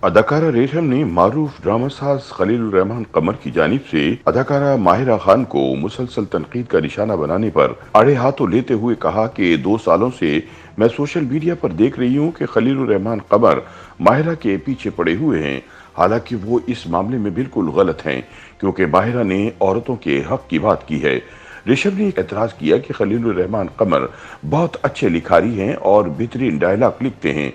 अदाकारा रेशम ने मारूफ ड्रामा साज खलीलुर रहमान कमर की जानिब से अदाकारा माहिरा खान को मुसलसल तनकीद का निशाना बनाने पर आड़े हाथों लेते हुए कहा कि 2 सालों से मैं सोशल मीडिया पर देख रही हूं कि खलीलुर रहमान कमर माहिरा के पीछे पड़े हुए हैं। हालांकि वो इस मामले में बिल्कुल गलत हैं, क्योंकि माहिरा ने औरतों के हक की बात की है। ऋषभ ने एतराज किया कि खलीलुर रहमान कमर बहुत अच्छे लिखारी हैं और बेहतरीन डायलॉग लिखते हैं।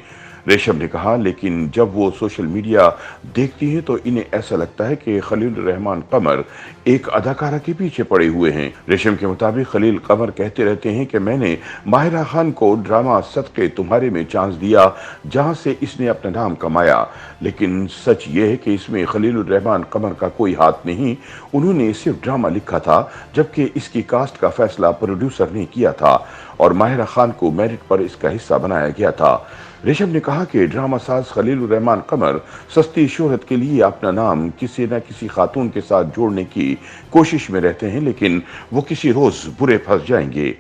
रेशम ने कहा, लेकिन जब वो सोशल मीडिया देखती हैं तो इन्हें ऐसा लगता है कि खलील रहमान कमर एक अदाकारा के पीछे पड़े हुए हैं। रेशम के मुताबिक खलील कमर कहते रहते हैं कि मैंने माहिरा खान को ड्रामा सदके तुम्हारे में चांस दिया, जहां से इसने अपना नाम कमाया। लेकिन सच ये है कि इसमें खलील रहमान कमर का कोई हाथ नहीं। उन्होंने सिर्फ ड्रामा लिखा था, जबकि इसकी कास्ट का फैसला प्रोड्यूसर ने किया था और माहिरा खान को मेरिट पर इसका हिस्सा बनाया गया था। ऋषभ ने कहा कि ड्रामा साज खलीलुर रहमान कमर सस्ती शोहरत के लिए अपना नाम किसी न किसी खातून के साथ जोड़ने की कोशिश में रहते हैं, लेकिन वो किसी रोज बुरे फंस जाएंगे।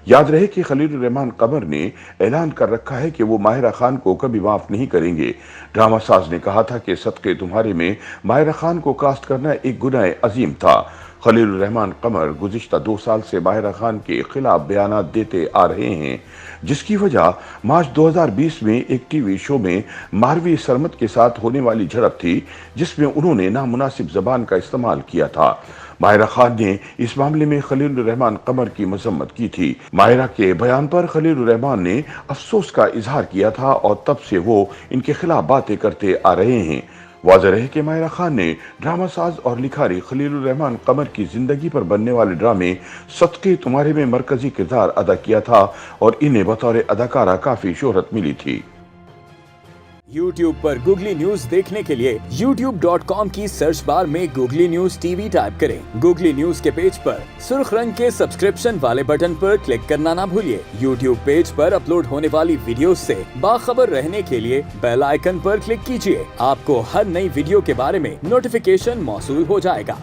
याद रहे कि खलीलुर रहमान कमर ने ऐलान कर रखा है कि वो माहिरा खान को कभी माफ नहीं करेंगे। ड्रामा साज ने कहा था कि सदके तुम्हारे में माहिरा खान को कास्ट करना एक गुनाह अजीम था। खलीलुर रहमान कमर गुज़िश्ता 2 साल से माहिरा खान के खिलाफ बयानात देते आ रहे हैं, जिसकी वजह मार्च 2020 में एक टीवी शो में मारवी सरमत के साथ होने वाली झड़प थी, जिसमें उन्होंने नामुनासिब जबान का इस्तेमाल किया था। माहिरा खान ने इस मामले में खलीलुर रहमान कमर की मजम्मत की थी। माहिरा के बयान पर खलीलुर रहमान ने अफसोस का इजहार किया था और तब से वो इनके खिलाफ बातें करते आ रहे हैं। वाज़ेह रहे कि माहिरा खान ने ड्रामा साज और लिखारी खलीलुर रहमान कमर की जिंदगी पर बनने वाले ड्रामे सदके तुम्हारे में मरकजी किरदार अदा किया था और इन्हें बतौर अदाकारा काफी शोहरत मिली थी। YouTube पर गूगली न्यूज देखने के लिए youtube.com की सर्च बार में गूगली न्यूज टीवी टाइप करें। गूगली न्यूज के पेज पर सुर्ख रंग के सब्सक्रिप्शन वाले बटन पर क्लिक करना ना भूलिए। YouTube पेज पर अपलोड होने वाली वीडियोस से बाखबर रहने के लिए बेल आइकन पर क्लिक कीजिए। आपको हर नई वीडियो के बारे में नोटिफिकेशन मौसूल हो जाएगा।